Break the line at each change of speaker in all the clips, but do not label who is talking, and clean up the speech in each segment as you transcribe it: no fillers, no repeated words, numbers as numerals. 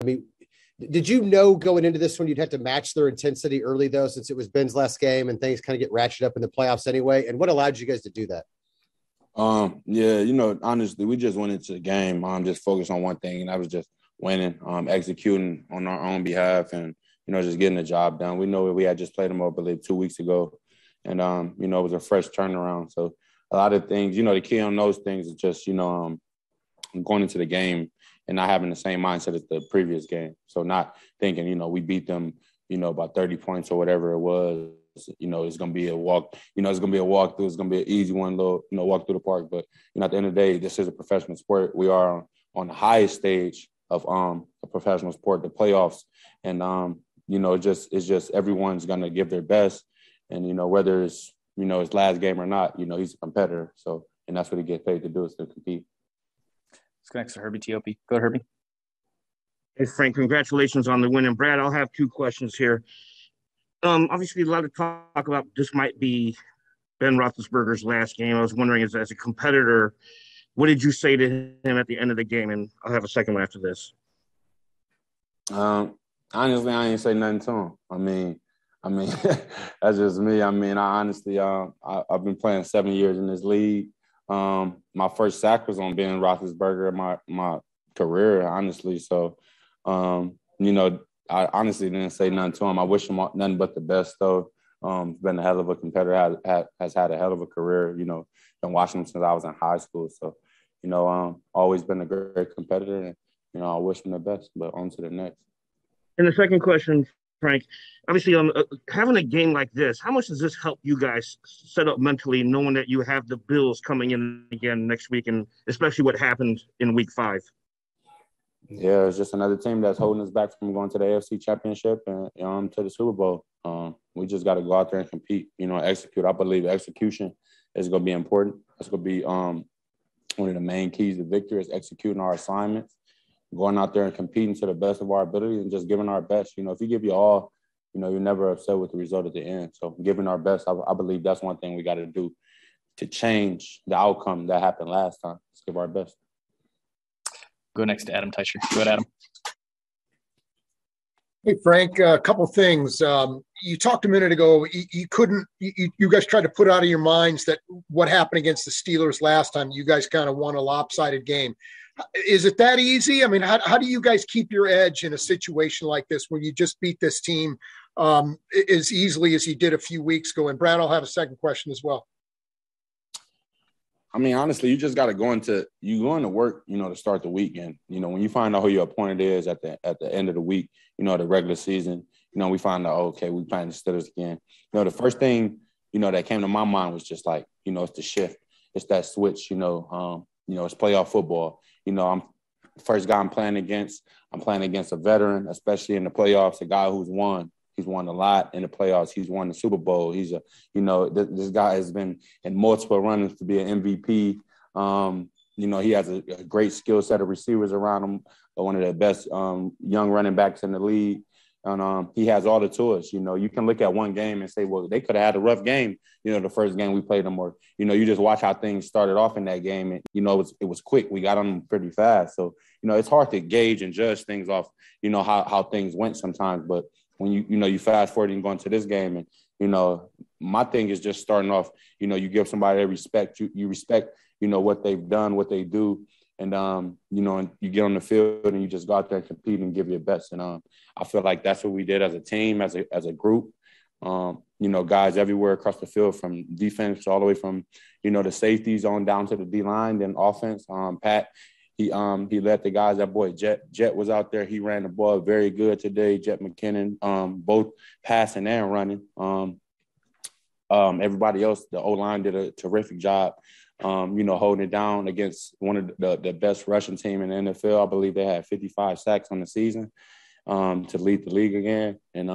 mean, did you know going into this one you'd have to match their intensity early, though, since it was Ben's last game and things kind of get ratcheted up in the playoffs anyway? And what allowed you guys to do that?
Yeah, honestly, we just went into the game, just focused on one thing, and that was just winning, executing on our own behalf and, just getting the job done. We know we had just played them, I believe, 2 weeks ago. And, it was a fresh turnaround. So a lot of things, the key on those things is just, going into the game and not having the same mindset as the previous game. So not thinking, we beat them, by 30 points or whatever it was. It's going to be a walk, it's going to be a walkthrough. It's going to be an easy one, little, walk through the park. But, at the end of the day, this is a professional sport. We are on the highest stage of a professional sport, the playoffs. And, it's just everyone's going to give their best. And, whether it's, his last game or not, he's a competitor. So, and that's what he gets paid to do, is to compete.
Let's go next to Herbie T.O.P. Go ahead, Herbie.
Hey, Frank, congratulations on the win. And Brad, I'll have two questions here. Obviously, a lot of talk about this might be Ben Roethlisberger's last game. I was wondering, as a competitor, what did you say to him at the end of the game? And I'll have a second one after this.
Honestly, I ain't say nothing to him. I mean, that's just me. I mean, I honestly, I've been playing 7 years in this league. My first sack was on Ben Roethlisberger in my career, honestly. So, I honestly didn't say nothing to him. I wish him nothing but the best, though. He's been a hell of a competitor, has had a hell of a career, been watching him since I was in high school. So, always been a great competitor, and, I wish him the best, but on to the next.
And the second question, Frank, obviously having a game like this, how much does this help you guys set up mentally, knowing that you have the Bills coming in again next week, and especially what happened in week 5?
Yeah, it's just another team that's holding us back from going to the AFC Championship and to the Super Bowl. We just got to go out there and compete, execute. I believe execution is going to be important. That's going to be one of the main keys to victory, is executing our assignments, going out there and competing to the best of our ability and just giving our best. If you give your all, you're never upset with the result at the end. So giving our best, I believe that's one thing we got to do to change the outcome that happened last time. Let's give our best.
Go next to Adam Teicher. Go ahead, Adam.
Hey, Frank, a couple things. You talked a minute ago, you guys tried to put out of your minds that what happened against the Steelers last time, you guys kind of won a lopsided game. Is it that easy? I mean, how do you guys keep your edge in a situation like this where you just beat this team as easily as you did a few weeks ago? And Brad, I'll have a second question as well.
I mean, honestly, you just got to go into work, to start the weekend. When you find out who your opponent is at the end of the week, the regular season, we find out, okay, we playing the Steelers again. The first thing, that came to my mind was just like, it's the shift. It's that switch, it's playoff football. I'm the first guy I'm playing against a veteran, especially in the playoffs, a guy who's won. He's won a lot in the playoffs. He's won the Super Bowl. He's this guy has been in multiple runnings to be an MVP. He has a great skill set of receivers around him, one of the best young running backs in the league. And he has all the tools. You can look at one game and say, well, they could have had a rough game, the first game we played them, or, you just watch how things started off in that game. And, it was quick. We got on them pretty fast. So, it's hard to gauge and judge things off, how things went sometimes. But when you fast forward and go into this game, and, my thing is just starting off, you give somebody their respect. You respect, what they've done, what they do. And, and you get on the field and you just go out there and compete and give your best. And I feel like that's what we did as a team, as a group. Guys everywhere across the field, from defense all the way from, the safeties on down to the D-line, then offense. Pat, he led the guys. That boy Jet was out there. He ran the ball very good today. Jet McKinnon, both passing and running. Everybody else, the O-line did a terrific job. Holding it down against one of the best rushing team in the NFL. I believe they had 55 sacks on the season to lead the league again. And,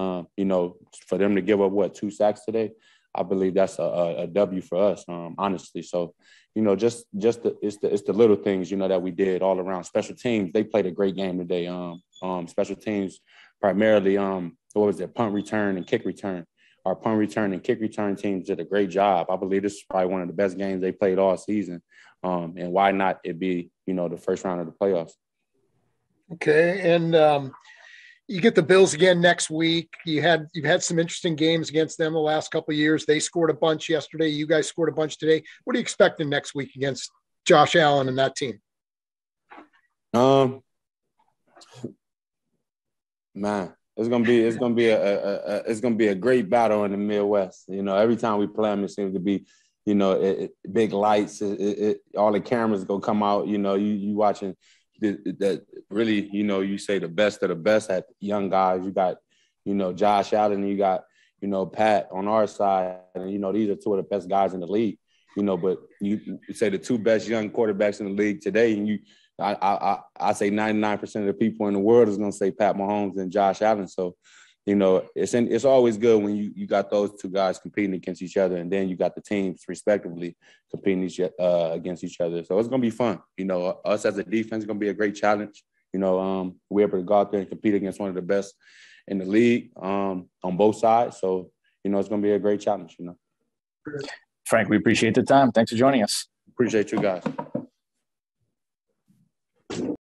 for them to give up, 2 sacks today, I believe that's a W for us, honestly. So, it's the little things, that we did all around. Special teams, they played a great game today. Special teams primarily, punt return and kick return. Our punt return and kick return teams did a great job. I believe this is probably one of the best games they played all season. And why not it be, the first round of the playoffs?
Okay. And You get the Bills again next week. You've had some interesting games against them the last couple of years. They scored a bunch yesterday. You guys scored a bunch today. What are you expecting next week against Josh Allen and that team?
Man, it's gonna be a great battle in the Midwest. You know, every time we play them, it seems to be, you know, big lights. All the cameras go come out. You know, you watching that really. You know, you say the best of the best at young guys. You got, you know, Josh Allen. And you got, you know, Pat on our side, and you know these are two of the best guys in the league. You know, but you say the two best young quarterbacks in the league today, and I say 99% of the people in the world is going to say Pat Mahomes and Josh Allen. So, you know, it's always good when you got those two guys competing against each other, and then you got the teams respectively competing against each other. So it's going to be fun. You know, us as a defense is going to be a great challenge. You know, we're able to go out there and compete against one of the best in the league on both sides. So, you know, it's going to be a great challenge, you know.
Frank, we appreciate the time. Thanks for joining us.
Appreciate you guys.